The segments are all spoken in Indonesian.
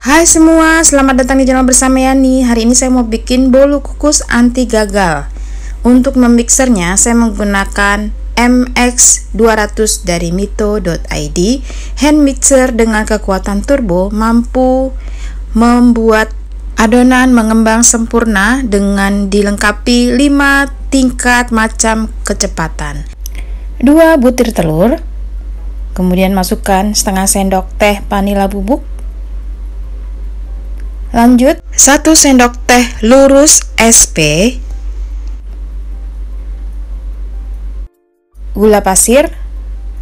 Hai semua, selamat datang di channel bersama Yani. Hari ini saya mau bikin bolu kukus anti gagal. Untuk memixernya saya menggunakan MX200 dari mito.id. Hand mixer dengan kekuatan turbo mampu membuat adonan mengembang sempurna dengan dilengkapi 5 tingkat macam kecepatan. 2 butir telur, kemudian masukkan setengah sendok teh vanila bubuk. Lanjut, 1 sendok teh lurus SP, gula pasir.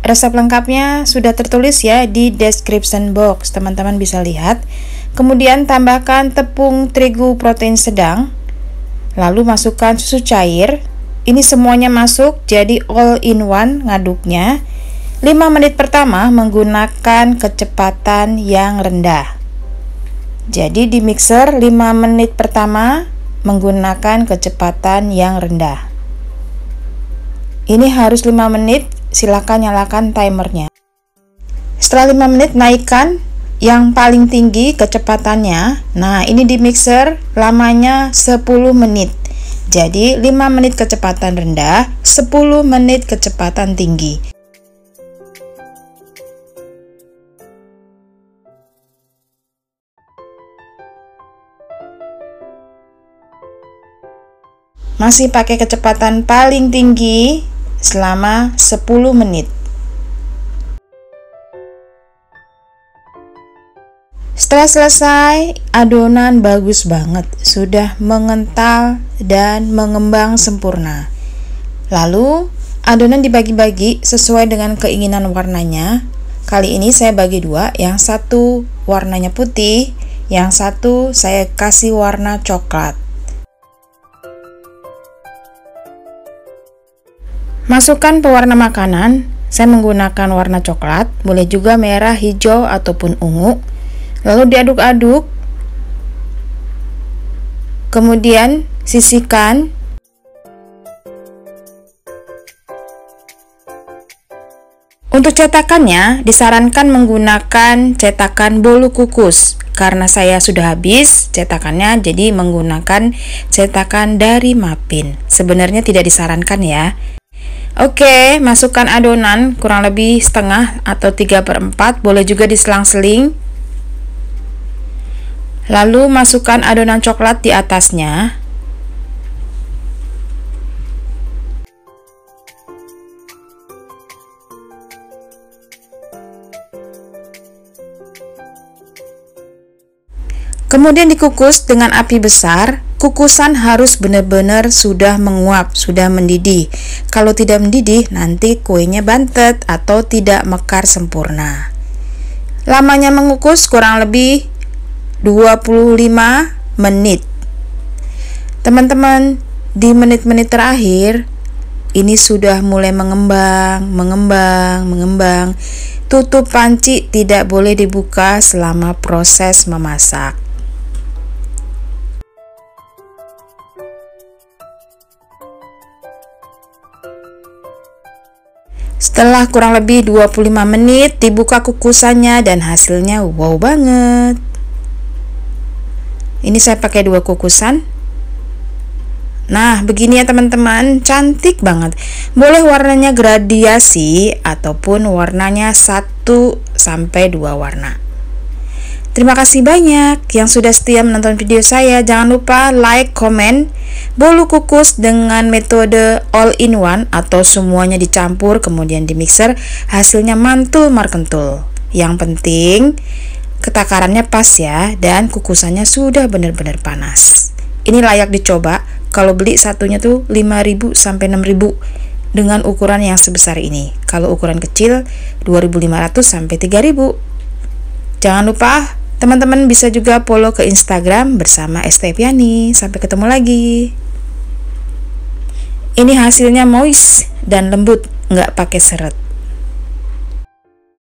Resep lengkapnya sudah tertulis ya di description box, teman-teman bisa lihat. Kemudian tambahkan tepung terigu protein sedang, lalu masukkan susu cair. Ini semuanya masuk jadi all in one ngaduknya. 5 menit pertama menggunakan kecepatan yang rendah. Jadi di mixer 5 menit pertama menggunakan kecepatan yang rendah. Ini harus 5 menit, silakan nyalakan timernya. Setelah 5 menit naikkan yang paling tinggi kecepatannya. Nah, ini di mixer lamanya 10 menit. Jadi 5 menit kecepatan rendah, 10 menit kecepatan tinggi. Masih pakai kecepatan paling tinggi selama 10 menit. Setelah selesai, adonan bagus banget, sudah mengental dan mengembang sempurna. Lalu adonan dibagi-bagi sesuai dengan keinginan warnanya. Kali ini saya bagi 2, yang satu warnanya putih, yang satu saya kasih warna coklat. Masukkan pewarna makanan, saya menggunakan warna coklat, boleh juga merah, hijau, ataupun ungu. Lalu diaduk-aduk, kemudian sisihkan. Untuk cetakannya, disarankan menggunakan cetakan bolu kukus. Karena saya sudah habis cetakannya, jadi menggunakan cetakan dari Mapin. Sebenarnya tidak disarankan ya. Oke, masukkan adonan kurang lebih setengah atau 3/4, boleh juga diselang-seling. Lalu masukkan adonan coklat di atasnya. Kemudian dikukus dengan api besar. Kukusan harus benar-benar sudah menguap, sudah mendidih. Kalau tidak mendidih, nanti kuenya bantet atau tidak mekar sempurna. Lamanya mengukus kurang lebih 25 menit. Teman-teman, di menit-menit terakhir, ini sudah mulai mengembang. Tutup panci tidak boleh dibuka selama proses memasak. Setelah kurang lebih 25 menit dibuka kukusannya dan hasilnya wow banget. Ini saya pakai 2 kukusan. Nah, begini ya teman-teman, cantik banget. Boleh warnanya gradiasi ataupun warnanya 1 sampai 2 warna. Terima kasih banyak yang sudah setia menonton video saya. Jangan lupa like, komen. Bolu kukus dengan metode all in one atau semuanya dicampur kemudian di mixer, hasilnya mantul markentul. Yang penting ketakarannya pas ya, dan kukusannya sudah benar-benar panas. Ini layak dicoba. Kalau beli satunya tuh 5.000 sampai 6.000 dengan ukuran yang sebesar ini. Kalau ukuran kecil 2.500 sampai 3.000. Jangan lupa teman-teman bisa juga follow ke Instagram bersama Esteviani. Sampai ketemu lagi. Ini hasilnya moist dan lembut, nggak pakai seret.